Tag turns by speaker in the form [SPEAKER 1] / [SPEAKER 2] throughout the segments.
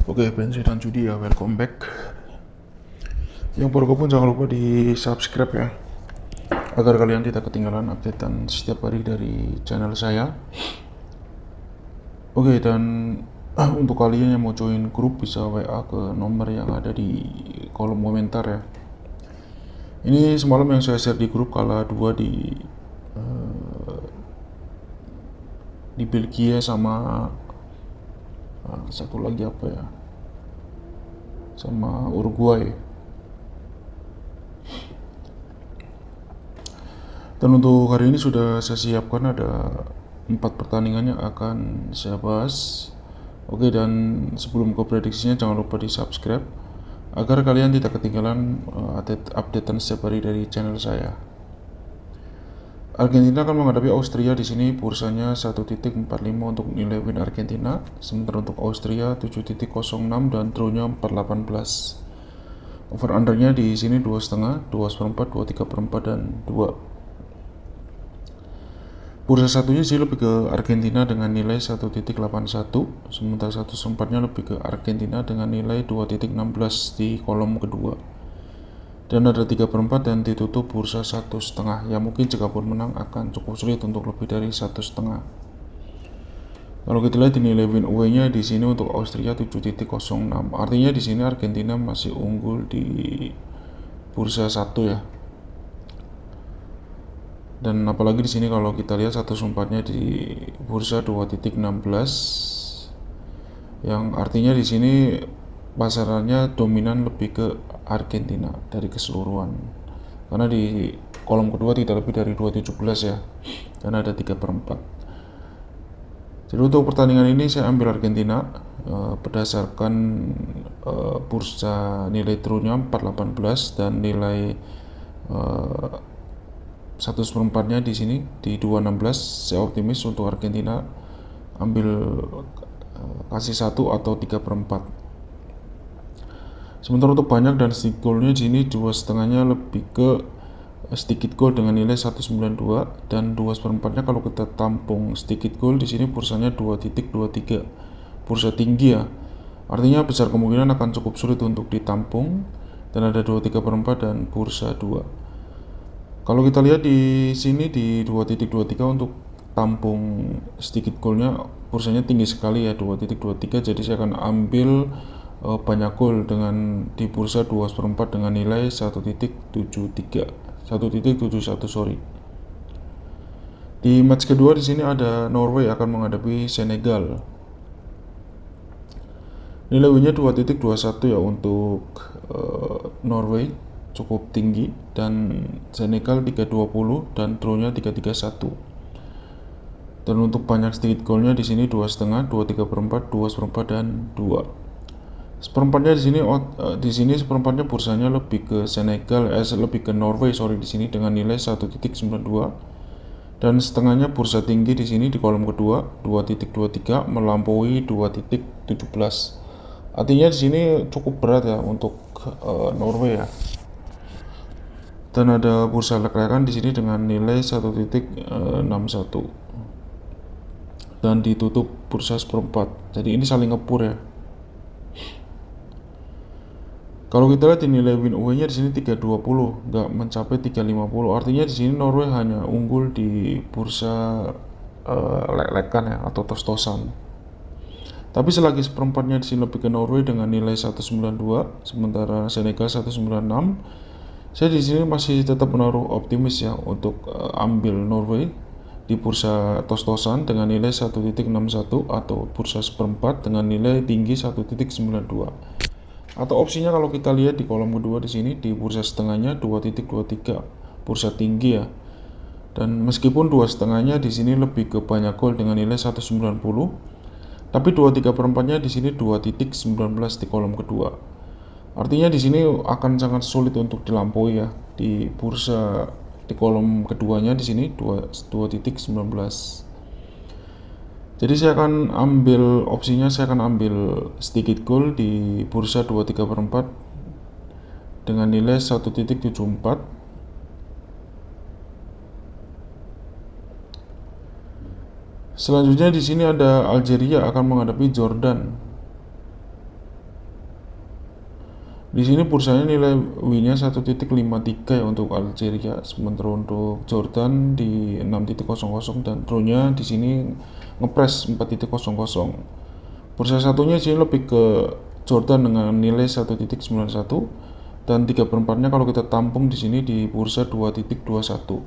[SPEAKER 1] Oke, Benzi dan Judi ya, welcome back. Yang baru gabung jangan lupa di subscribe ya, agar kalian tidak ketinggalan updatean setiap hari dari channel saya. Oke, dan untuk kalian yang mau join grup bisa WA ke nomor yang ada di kolom komentar ya. Ini semalam yang saya share di grup kala 2 di Belgia sama satu lagi apa ya, sama Uruguay. Dan untuk hari ini sudah saya siapkan ada 4 pertandingan yang akan saya bahas. Oke, dan sebelum ke prediksinya jangan lupa di subscribe agar kalian tidak ketinggalan updatean setiap hari dari channel saya. Argentina akan menghadapi Austria. Di sini bursanya 1.45 untuk nilai win Argentina, sementara untuk Austria 7.06 dan draw-nya 4.18. Over undernya di sini 2,5, 2,4, 2,3/4 dan 2. Bursa satunya sih lebih ke Argentina dengan nilai 1.81, sementara 1/4-nya lebih ke Argentina dengan nilai 2.16 di kolom kedua. Dan ada 3/4 dan ditutup bursa 1,5. Ya mungkin jika pun menang akan cukup sulit untuk lebih dari 1,5. Kalau kita lihat di nilai win away-nya di sini untuk Austria 7.06. Artinya di sini Argentina masih unggul di bursa 1 ya. Dan apalagi di sini kalau kita lihat 1/4-nya di bursa 2.16, yang artinya di sini pasarannya dominan lebih ke Argentina dari keseluruhan, karena di kolom kedua tidak lebih dari 2.17 ya, dan ada 3/4. Jadi untuk pertandingan ini saya ambil Argentina berdasarkan bursa nilai draw-nya 4.18 dan nilai 1/4-nya di sini di 2.16. Saya optimis untuk Argentina ambil kasih 1 atau 3/4. Sementara untuk banyak dan sedikit golnya di sini 2,5-nya lebih ke sedikit gol dengan nilai 1,92 dan 2/4-nya kalau kita tampung sedikit gol di sini bursanya 2.23. Bursa tinggi ya. Artinya besar kemungkinan akan cukup sulit untuk ditampung, dan ada 2,3/4 dan bursa 2. Kalau kita lihat di sini di 2.23 untuk tampung sedikit golnya bursanya tinggi sekali ya, 2.23. Jadi saya akan ambil banyak gol dengan di bursa 2/4 dengan nilai 1.73, 1.71 sorry. Di match kedua di sini ada Norway akan menghadapi Senegal. Nilai win-nya 2.21 ya untuk Norway, cukup tinggi, dan Senegal 3.20 dan draw-nya 3.31. Dan untuk banyak sedikit golnya di sini 2,5, 2,3/4, 2/4 dan 2. Seperempatnya di sini seperempatnya bursanya lebih ke Senegal, lebih ke Norway sorry di sini dengan nilai 1.92, dan setengahnya bursa tinggi di sini di kolom kedua 2.23 melampaui 2.17. Artinya di sini cukup berat ya untuk Norway ya. Dan ada bursa lek-lekan di sini dengan nilai 1.61 dan ditutup bursa seperempat. Jadi ini saling ngepur ya. Kalau kita lihat di nilai win away-nya di sini 3.20, nggak mencapai 3.50. Artinya di sini Norway hanya unggul di bursa lek-lekan ya atau tos-tosan. Tapi selagi seperempatnya di sini lebih ke Norway dengan nilai 1.92, sementara Senegal 1.96. Saya di sini masih tetap menaruh optimis ya untuk ambil Norway di bursa tos-tosan dengan nilai 1.61 atau bursa seperempat dengan nilai tinggi 1.92. Atau opsinya kalau kita lihat di kolom kedua di sini di bursa setengahnya 2.23, bursa tinggi ya. Dan meskipun 2,5-nya di sini lebih ke banyak gol dengan nilai 190, tapi 2/3/4-nya di sini 2.19 di kolom kedua. Artinya di sini akan sangat sulit untuk dilampaui ya di bursa di kolom keduanya di sini 2.19. Jadi saya akan ambil opsinya, saya akan ambil sedikit gol di bursa 2/3/4 dengan nilai 1.74. Selanjutnya di sini ada Algeria akan menghadapi Jordan. Di sini bursanya nilai W-nya 1.53 ya untuk Algeria, sementara untuk Jordan di 6.00 dan Tronya di sini ngepres 4.00. Bursa satunya sini lebih ke Jordan dengan nilai 1.91 dan 3/4-nya kalau kita tampung di sini di bursa 2.21.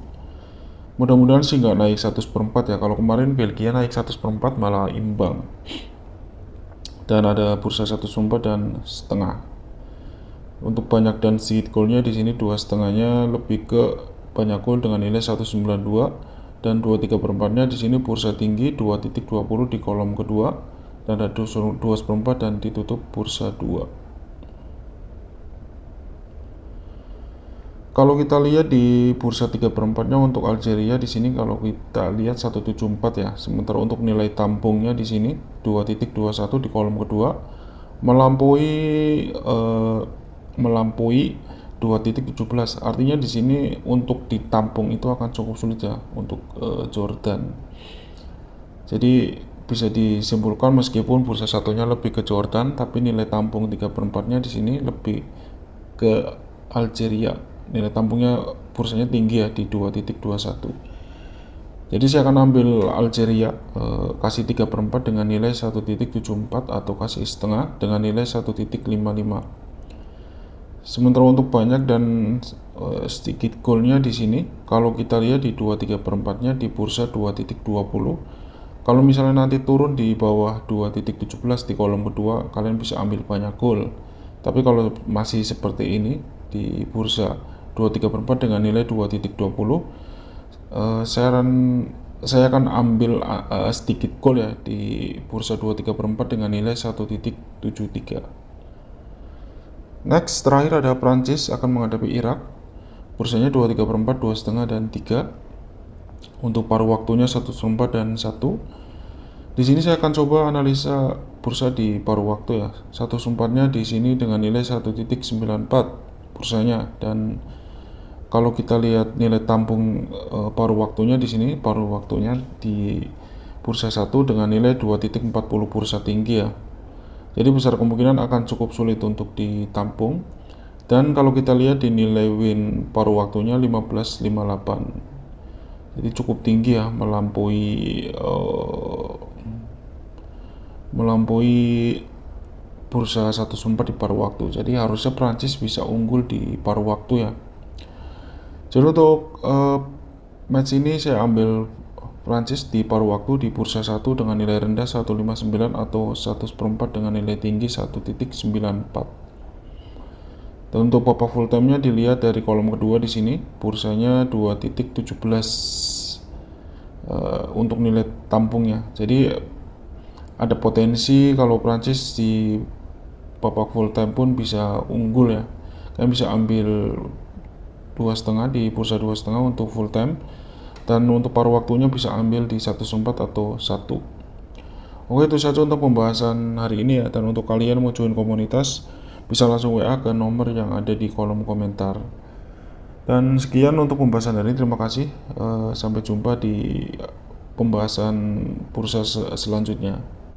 [SPEAKER 1] Mudah-mudahan sih nggak naik 1/4 ya. Kalau kemarin Belgia naik 1/4 malah imbang. Dan ada bursa 1/4 dan setengah. Untuk banyak dan seed goalnya di sini 2,5-nya lebih ke banyak gol dengan nilai 192 dan 2/3/4-nya di sini bursa tinggi 2.20 di kolom kedua dan ada 2/4 dan ditutup bursa 2. Kalau kita lihat di bursa 3/4-nya untuk Algeria di sini kalau kita lihat 174 ya. Sementara untuk nilai tampungnya di sini 2.21 di kolom kedua melampaui 2.17. Artinya di sini untuk ditampung itu akan cukup sulit ya untuk Jordan. Jadi bisa disimpulkan meskipun bursa satunya lebih ke Jordan, tapi nilai tampung 3/4-nya di sini lebih ke Algeria. Nilai tampungnya bursanya tinggi ya di 2.21. Jadi saya akan ambil Algeria kasih 3/4 dengan nilai 1.74 atau kasih setengah dengan nilai 1.55. Sementara untuk banyak dan sedikit golnya di sini, kalau kita lihat di 2/3/4-nya di bursa 2.20. Kalau misalnya nanti turun di bawah 2.17 di kolom kedua, kalian bisa ambil banyak gol. Tapi kalau masih seperti ini di bursa 2/3/4 dengan nilai 2.20, saya akan ambil sedikit gol ya di bursa 2/3/4 dengan nilai 1.73. Next, terakhir ada Prancis akan menghadapi Irak. Bursanya 2/3/4, 2,5 dan 3. Untuk paruh waktunya 1/4 dan 1. Di sini saya akan coba analisa bursa di paruh waktu ya. 1/4-nya di sini dengan nilai 1.94 bursanya, dan kalau kita lihat nilai tampung paruh waktunya di sini, paruh waktunya di bursa 1 dengan nilai 2.40 bursa tinggi ya. Jadi besar kemungkinan akan cukup sulit untuk ditampung. Dan kalau kita lihat di nilai win paruh waktunya 15,58. Jadi cukup tinggi ya, melampaui bursa 1/4 di paruh waktu. Jadi harusnya Prancis bisa unggul di paruh waktu ya. Jadi untuk match ini saya ambil Prancis di paruh waktu di bursa 1 dengan nilai rendah 1,59 atau 1/4 dengan nilai tinggi 1.94. Dan untuk babak full time-nya dilihat dari kolom kedua di sini, bursanya 2.17 untuk nilai tampungnya. Jadi ada potensi kalau Prancis di babak full time pun bisa unggul ya. Kalian bisa ambil 2,5 di bursa 2,5 untuk full time, dan untuk paruh waktunya bisa ambil di 1/4 atau 1. Oke, itu saja untuk pembahasan hari ini ya. Dan untuk kalian mau join komunitas, bisa langsung WA ke nomor yang ada di kolom komentar. Dan sekian untuk pembahasan hari ini. Terima kasih. Sampai jumpa di pembahasan bursa selanjutnya.